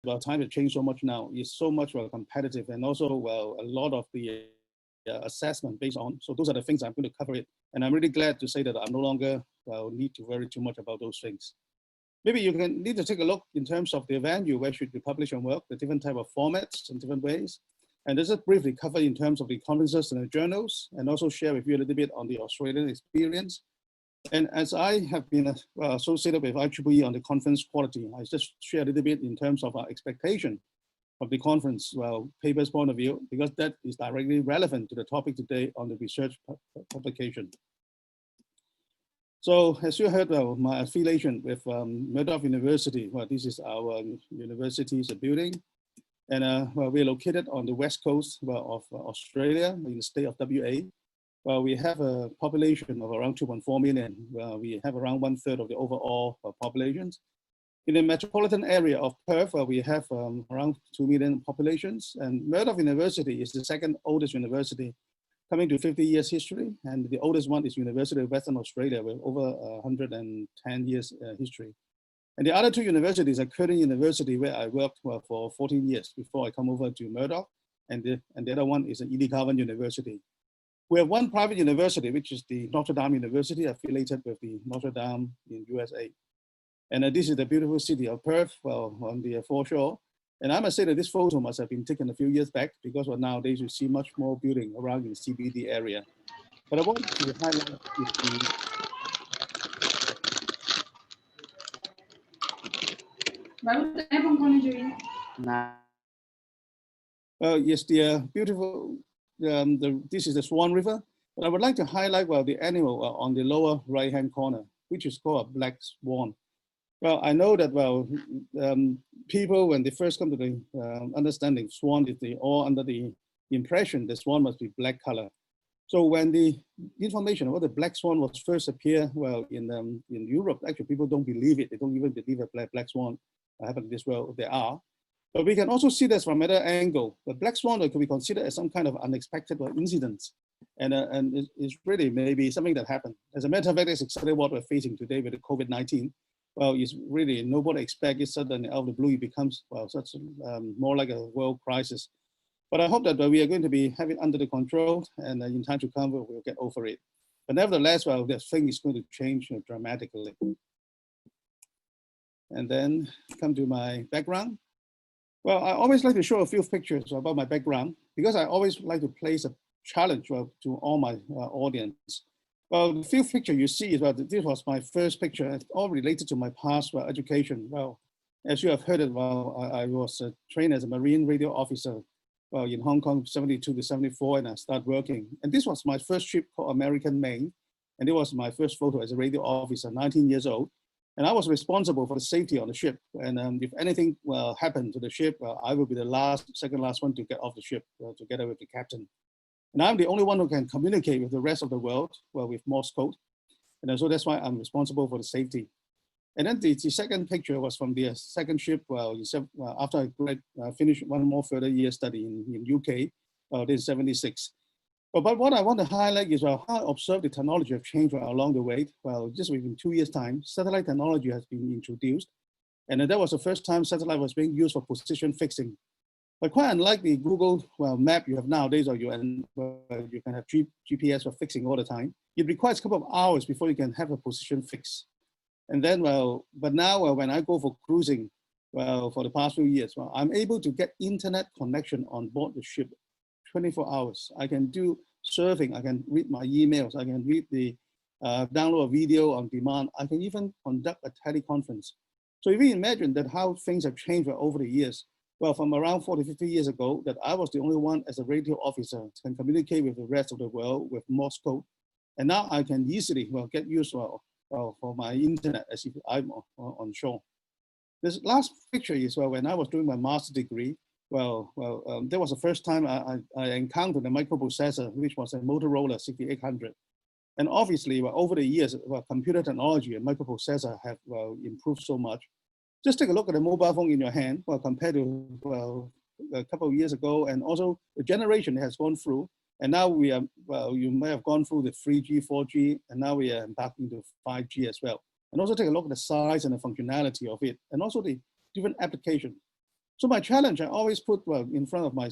well, time has changed so much now. It's so much well competitive, and also well a lot of the assessment based on. So those are the things I'm going to cover it, and I'm really glad to say that I'm no longer well need to worry too much about those things. Maybe you can need to take a look in terms of the venue where should you publish your work, the different type of formats and different ways. And this is briefly cover in terms of the conferences and the journals, and also share with you a little bit on the Australian experience. And as I have been associated with IEEE on the conference quality, I just share a little bit in terms of our expectation of the conference papers point of view, because that is directly relevant to the topic today on the research publication. So as you heard, my affiliation with Murdoch University, well, this is our university's building. And well, we're located on the west coast of Australia, in the state of WA. Well, we have a population of around 2.4 million. We have around 1/3 of the overall populations. In the metropolitan area of Perth, we have around 2 million populations. And Murdoch University is the second oldest university, coming to 50 years history. And the oldest one is University of Western Australia with over 110 years history. And the other two universities are Curtin University, where I worked for 14 years before I come over to Murdoch. And the other one is Ely Garvan University. We have one private university, which is the Notre Dame University, affiliated with the Notre Dame in USA. And this is the beautiful city of Perth, well, on the foreshore. And I must say that this photo must have been taken a few years back, because nowadays you see much more building around in the CBD area. But I want to highlight yes, the beautiful, this is the Swan River. But I would like to highlight, well, the animal on the lower right-hand corner, which is called a black swan. Well, I know that, well, people, when they first come to the understanding swan, is they all under the impression the swan must be black color. So when the information about the black swan was first appear, well, in Europe, actually people don't believe it. They don't even believe a black swan happened this well. They are. But we can also see this from another angle. The black swan could be considered as some kind of unexpected incident. And it's really maybe something that happened. As a matter of fact, that's exactly what we're facing today with the COVID-19. Well, it's really, nobody expects it suddenly out of the blue, it becomes, well, such more like a world crisis. But I hope that we are going to be having under the control, and in time to come, we'll get over it. But nevertheless, well, this thing is going to change dramatically. And then come to my background. Well, I always like to show a few pictures about my background, because I always like to place a challenge to all my audience. Well, the few picture you see is, well, this was my first picture. It's all related to my past education. Well, as you have heard it, well, I was trained as a Marine radio officer, well, in Hong Kong, 72 to 74, and I started working. And this was my first ship called American Maine. And it was my first photo as a radio officer, 19 years old. And I was responsible for the safety on the ship. And if anything happened to the ship, I will be the second last one to get off the ship together with the captain. And I'm the only one who can communicate with the rest of the world, well, with Morse code. And so that's why I'm responsible for the safety. And then the second picture was from the second ship, well, after I finished one more further year study in UK, this is 76. But what I want to highlight is how I observe the technology have changed along the way. Well, just within 2 years' time, satellite technology has been introduced. And that was the first time satellite was being used for position fixing. But quite unlike the Google map you have nowadays, or you can have GPS for fixing all the time, it requires a couple of hours before you can have a position fix. And then, but now when I go for cruising, for the past few years, I'm able to get internet connection on board the ship 24 hours. I can do surfing, I can read my emails, I can read the download a video on demand, I can even conduct a teleconference. So if you imagine that how things have changed over the years, well, from around 40, 50 years ago, that I was the only one as a radio officer can communicate with the rest of the world with Morse code. And now I can easily get used for my internet as if I'm on shore. This last picture is when I was doing my master's degree. That was the first time I encountered a microprocessor, which was a Motorola 6800. And obviously, over the years, computer technology and microprocessor have improved so much. Just take a look at the mobile phone in your hand, compared to a couple of years ago, and also the generation has gone through. And now we are, you may have gone through the 3G, 4G, and now we are embarking into 5G as well. And also take a look at the size and the functionality of it, and also the different applications. So my challenge I always put in front of my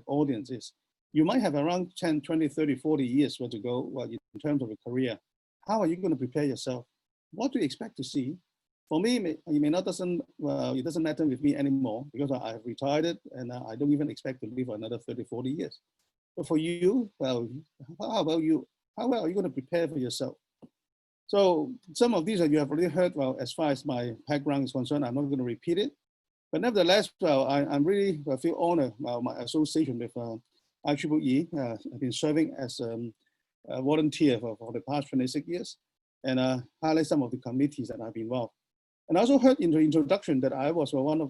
audience is, you might have around 10, 20, 30, 40 years to go in terms of a career. How are you going to prepare yourself? What do you expect to see? For me, it doesn't matter with me anymore because I have retired and I don't even expect to live for another 30, 40 years. But for you, well, how about you? How well are you going to prepare for yourself? So some of these that you have already heard, well, as far as my background is concerned, I'm not going to repeat it. But nevertheless, well, I'm really feel honored about my association with IEEE. I've been serving as a volunteer for the past 26 years and highlight some of the committees that I've been involved. And I also heard in the introduction that I'm one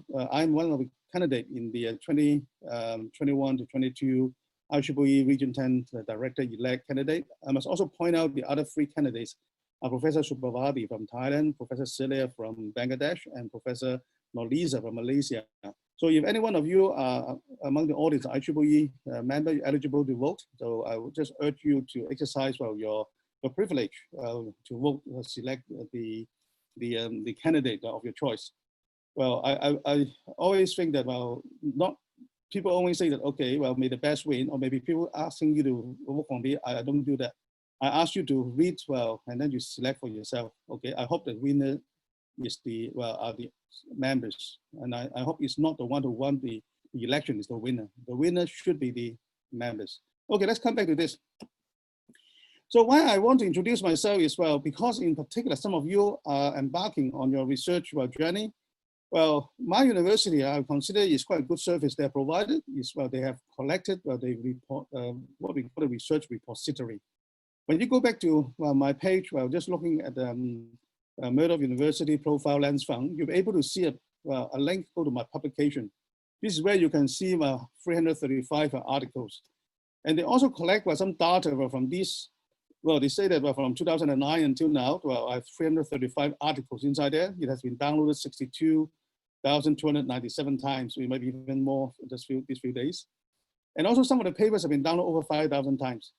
of the candidates in the 2021 to 22 IEEE Region 10 Director-elect candidate. I must also point out the other three candidates are Professor Supravadi from Thailand, Professor Celia from Bangladesh, and Professor Nolisa from Malaysia. So if any one of you are among the audience IEEE member, you're eligible to vote. So I would just urge you to exercise your privilege to vote, select the candidate of your choice. Well, I always think that, well, not people always say that, okay, well, may the best win, or maybe people asking you to vote for me. I don't do that. I ask you to read well, and then you select for yourself. Okay, I hope the winner is are the members, and I hope it's not the one who won the election is the winner. The winner should be the members. Okay, let's come back to this. So why I want to introduce myself is, well, because in particular, some of you are embarking on your research journey. Well, my university, I consider is quite a good service they're provided. Is, well, they have collected they report, what we call a research repository. When you go back to my page, well, just looking at Murdoch University Profile Lens Fung, you'll be able to see a link go to my publication. This is where you can see 335 articles. And they also collect some data from these. Well, they say that from 2009 until now, well, I have 335 articles inside there. It has been downloaded 62,297 times. So it might be even more these few days. And also some of the papers have been downloaded over 5,000 times.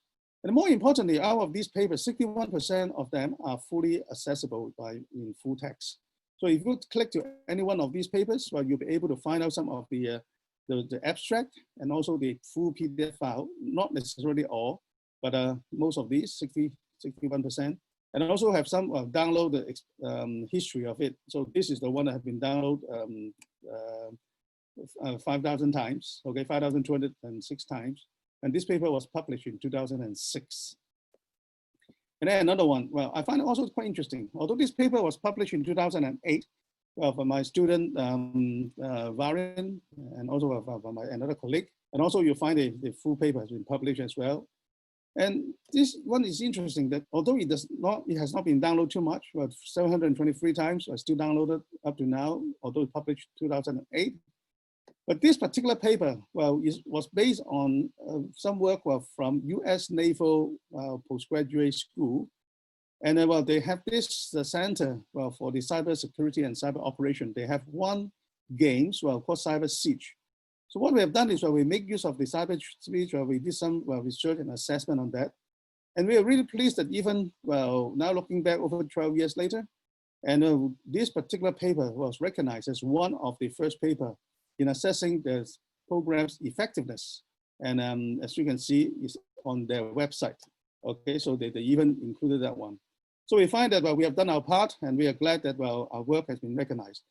And more importantly, out of these papers, 61% of them are fully accessible in full text. So if you click to any one of these papers, well, you'll be able to find out some of the abstract and also the full PDF file, not necessarily all, but most of these, 61%. And I also have some download the history of it. So this is the one that has been downloaded 5,000 times, okay, 5,206 times. And this paper was published in 2006. And then another one, well, I find it also quite interesting. Although this paper was published in 2008, well, for my student, Varian, and also for my another colleague. And also you'll find the full paper has been published as well. And this one is interesting that although it has not been downloaded too much, but 723 times are still downloaded up to now, although it published 2008. But this particular paper, well, was based on some work from US Naval Postgraduate School. And well, they have this Center for the Cyber Security and Cyber Operation. They have one games, called Cyber Siege. So what we have done is we make use of the cyber siege, we did some research and assessment on that. And we are really pleased that even, now looking back over 12 years later, and this particular paper was recognized as one of the first paper in assessing the program's effectiveness. And as you can see, it's on their website. Okay, so they even included that one. So we find that we have done our part, and we are glad that our work has been recognized.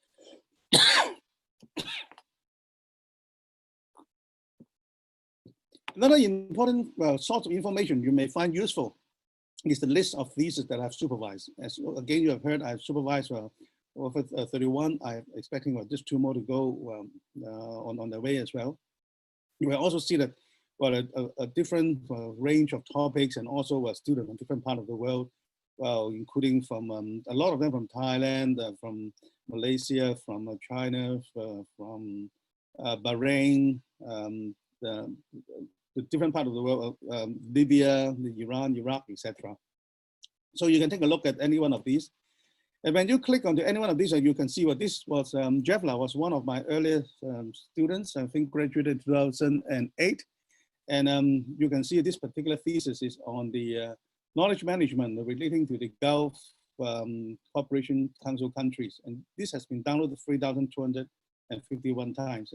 Another important source of information you may find useful is the list of theses that I've supervised. As again, you have heard, I've supervised over 31. I'm expecting just 2 more to go on the way as well. You will also see that a different range of topics, and also students from different parts of the world, including from a lot of them from Thailand, from Malaysia, from China, from Bahrain, the different part of the world, Libya, Iran, Iraq, etc. So you can take a look at any one of these. And when you click onto any one of these, you can see what this was. Jevla was one of my earliest students, I think graduated in 2008. And you can see this particular thesis is on the knowledge management relating to the Gulf Cooperation Council countries. And this has been downloaded 3,200 351 times.